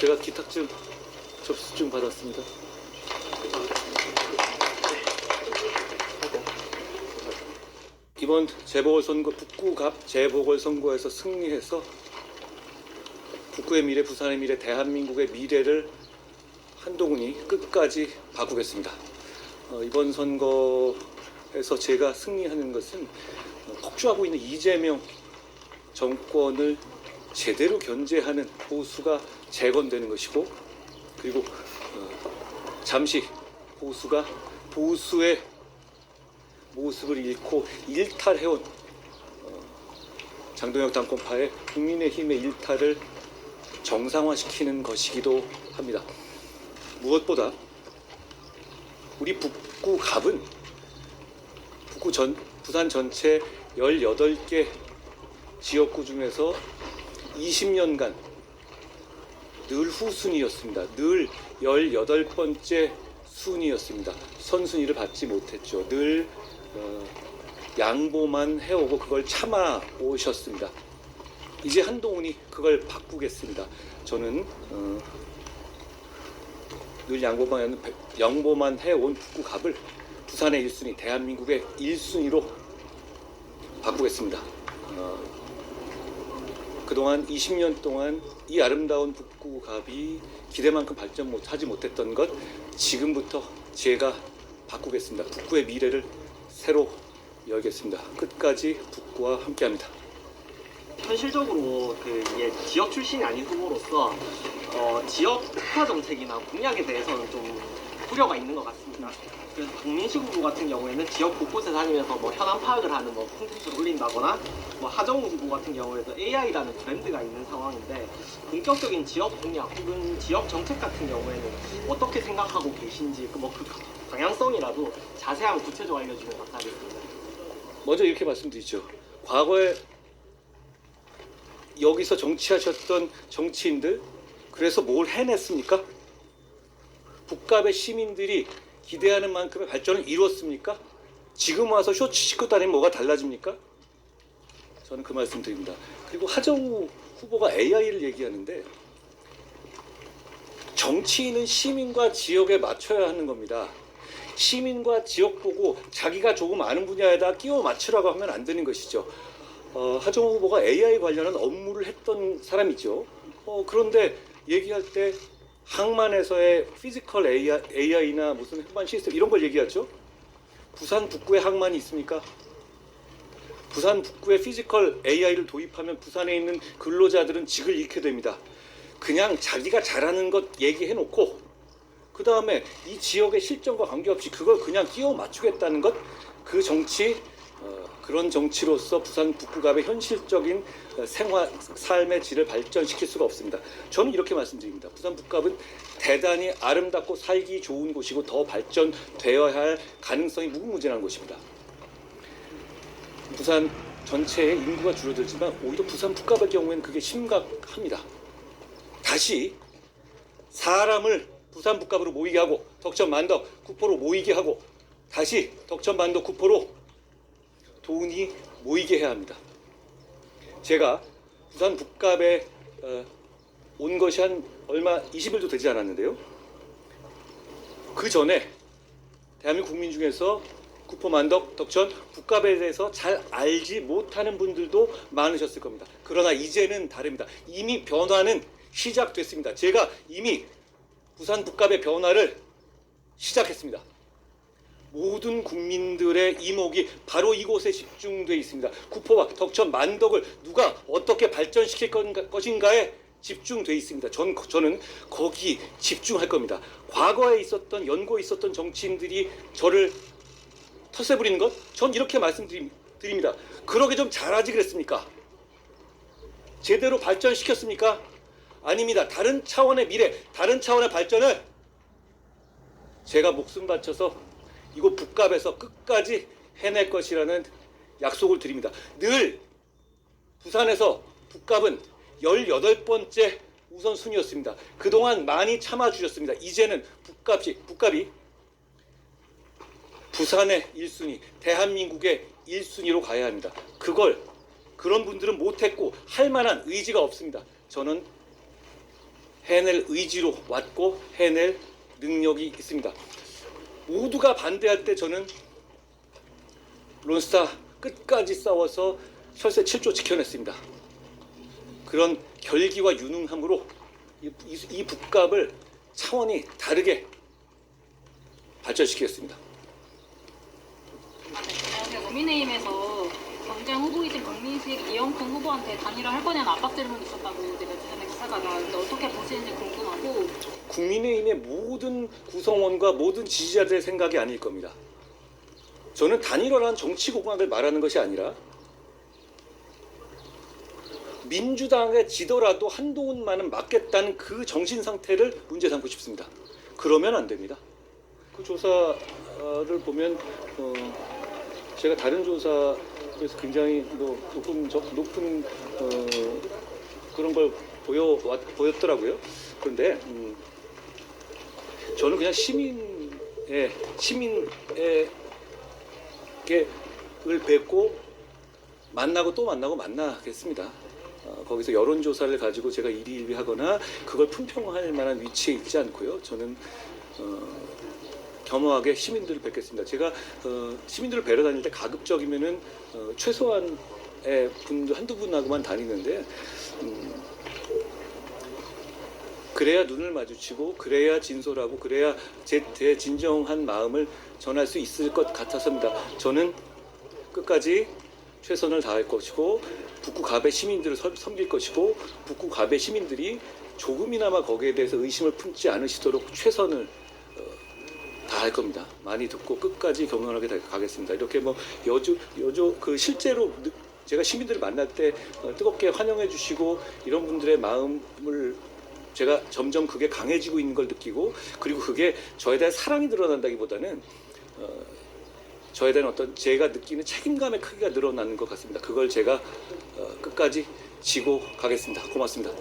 제가 기탁증 접수증 받았습니다. 이번 재보궐선거 북구갑 재보궐선거에서 승리해서 북구의 미래, 부산의 미래, 대한민국의 미래를 한동훈이 끝까지 바꾸겠습니다. 이번 선거에서 제가 승리하는 것은 폭주하고 있는 이재명 정권을 제대로 견제하는 보수가 재건되는 것이고, 그리고 잠시 보수가 보수의 모습을 잃고 일탈해온 장동혁 당권파의 국민의힘의 일탈을 정상화시키는 것이기도 합니다. 무엇보다 우리 북구갑은 부산 전체 18개 지역구 중에서 20년간 늘 후순위였습니다. 늘 18번째 순위였습니다. 선순위를 받지 못했죠. 늘 양보만 해오고 그걸 참아 오셨습니다. 이제 한동훈이 그걸 바꾸겠습니다. 저는 늘 양보만 해온 북구갑을 부산의 1순위, 대한민국의 1순위로 바꾸겠습니다. 그동안 20년 동안 이 아름다운 북구갑이 기대만큼 발전하지 못했던 것, 지금부터 제가 바꾸겠습니다. 북구의 미래를 새로 열겠습니다. 끝까지 북구와 함께합니다. 현실적으로 이게 지역 출신이 아닌 후보로서 지역 특화 정책이나 공약에 대해서는 좀 우려가 있는 것 같습니다. 그래서 박민식 후보 같은 경우에는 지역 곳곳에 다니면서 현안 파악을 하는 콘텐츠를 올린다거나, 하정우 후보 같은 경우에도 AI라는 브랜드가 있는 상황인데, 본격적인 지역 공약 혹은 지역 정책 같은 경우에는 어떻게 생각하고 계신지 그 방향성이라도 자세한 구체적으로 알려주면 감사하겠습니다. 먼저 이렇게 말씀드리죠. 과거에 여기서 정치하셨던 정치인들, 그래서 뭘 해냈습니까? 북갑의 시민들이 기대하는 만큼의 발전을 이루었습니까? 지금 와서 쇼츠 싣고 다니면 뭐가 달라집니까? 저는 그 말씀 드립니다. 그리고 하정우 후보가 AI를 얘기하는데, 정치인은 시민과 지역에 맞춰야 하는 겁니다. 시민과 지역 보고 자기가 조금 아는 분야에다 끼워 맞추라고 하면 안 되는 것이죠. 하정우 후보가 AI 관련한 업무를 했던 사람이죠. 그런데 얘기할 때 항만에서의 피지컬 AI나 무슨 항만 시스템 이런 걸 얘기하죠. 부산 북구에 항만이 있습니까? 부산 북구에 피지컬 AI를 도입하면 부산에 있는 근로자들은 직을 잃게 됩니다. 그냥 자기가 잘하는 것 얘기해놓고 그 다음에 이 지역의 실정과 관계없이 그걸 그냥 끼워 맞추겠다는 것, 그 정치, 그런 정치로서 부산 북구갑의 현실적인 삶의 질을 발전시킬 수가 없습니다. 저는 이렇게 말씀드립니다. 부산 북구갑은 대단히 아름답고 살기 좋은 곳이고 더 발전되어야 할 가능성이 무궁무진한 곳입니다. 부산 전체의 인구가 줄어들지만 오히려 부산 북구갑의 경우에는 그게 심각합니다. 다시 사람을 부산 북갑으로 모이게 하고, 덕천, 만덕, 구포로 모이게 하고, 다시 덕천, 만덕, 구포로 돈이 모이게 해야 합니다. 제가 부산 북갑에 온 것이 한 얼마 20일도 되지 않았는데요. 그 전에 대한민국 국민 중에서 구포, 만덕, 덕천, 북갑에 대해서 잘 알지 못하는 분들도 많으셨을 겁니다. 그러나 이제는 다릅니다. 이미 변화는 시작됐습니다. 제가 이미 부산 북갑의 변화를 시작했습니다. 모든 국민들의 이목이 바로 이곳에 집중되어 있습니다. 구포와 덕천, 만덕을 누가 어떻게 발전시킬 것인가에 집중되어 있습니다. 저는 거기 집중할 겁니다. 과거에 있었던, 연고에 있었던 정치인들이 저를 텃세 부리는 것, 전 이렇게 말씀드립니다. 그러게 좀 잘하지 그랬습니까? 제대로 발전시켰습니까? 아닙니다. 다른 차원의 미래, 다른 차원의 발전을 제가 목숨 바쳐서 이곳 북갑에서 끝까지 해낼 것이라는 약속을 드립니다. 늘 부산에서 북갑은 18번째 우선순위였습니다. 그동안 많이 참아주셨습니다. 이제는 북갑이 부산의 1순위, 대한민국의 1순위로 가야 합니다. 그런 분들은 못했고 할 만한 의지가 없습니다. 저는 해낼 의지로 왔고 해낼 능력이 있습니다. 모두가 반대할 때 저는 론스타 끝까지 싸워서 철새 7조 지켜냈습니다. 그런 결기와 유능함으로 이 북갑을 차원이 다르게 발전시키겠습니다. 네. 국민의힘에서 경쟁 후보이신 박민식, 이영표 후보한테 단일화할 거냐는 압박 질문이 있었다고 이제 며칠 전에 기사가 나왔는데 어떻게 보시는지 궁금하고. 국민의힘의 모든 구성원과 모든 지지자들의 생각이 아닐 겁니다. 저는 단일화란 정치 공학을 말하는 것이 아니라 민주당에 지더라도 한동훈만은 맞겠다는 그 정신 상태를 문제 삼고 싶습니다. 그러면 안 됩니다. 그 조사를 보면 제가 다른 조사에서 굉장히 높은 그런 걸 보였더라고요. 그런데 저는 그냥 시민을 뵙고 만나고 또 만나고 만나겠습니다. 거기서 여론조사를 가지고 제가 일희일비하거나 그걸 품평할 만한 위치에 있지 않고요. 저는 겸허하게 시민들을 뵙겠습니다. 제가 시민들을 뵈러 다닐 때 가급적이면은 최소한의 분들 한두 분하고만 다니는데 그래야 눈을 마주치고 그래야 진솔하고 그래야 제 진정한 마음을 전할 수 있을 것 같아서입니다. 저는 끝까지 최선을 다할 것이고 북구갑의 시민들을 섬길 것이고 북구갑의 시민들이 조금이나마 거기에 대해서 의심을 품지 않으시도록 최선을 다할 겁니다. 많이 듣고 끝까지 겸허하게 가겠습니다. 이렇게 뭐 실제로 제가 시민들을 만날 때 뜨겁게 환영해 주시고 이런 분들의 마음을 제가 점점 그게 강해지고 있는 걸 느끼고 그리고 그게 저에 대한 사랑이 드러난다기보다는 저에 대한 어떤 제가 느끼는 책임감의 크기가 늘어나는 것 같습니다. 그걸 제가 끝까지 지고 가겠습니다. 고맙습니다.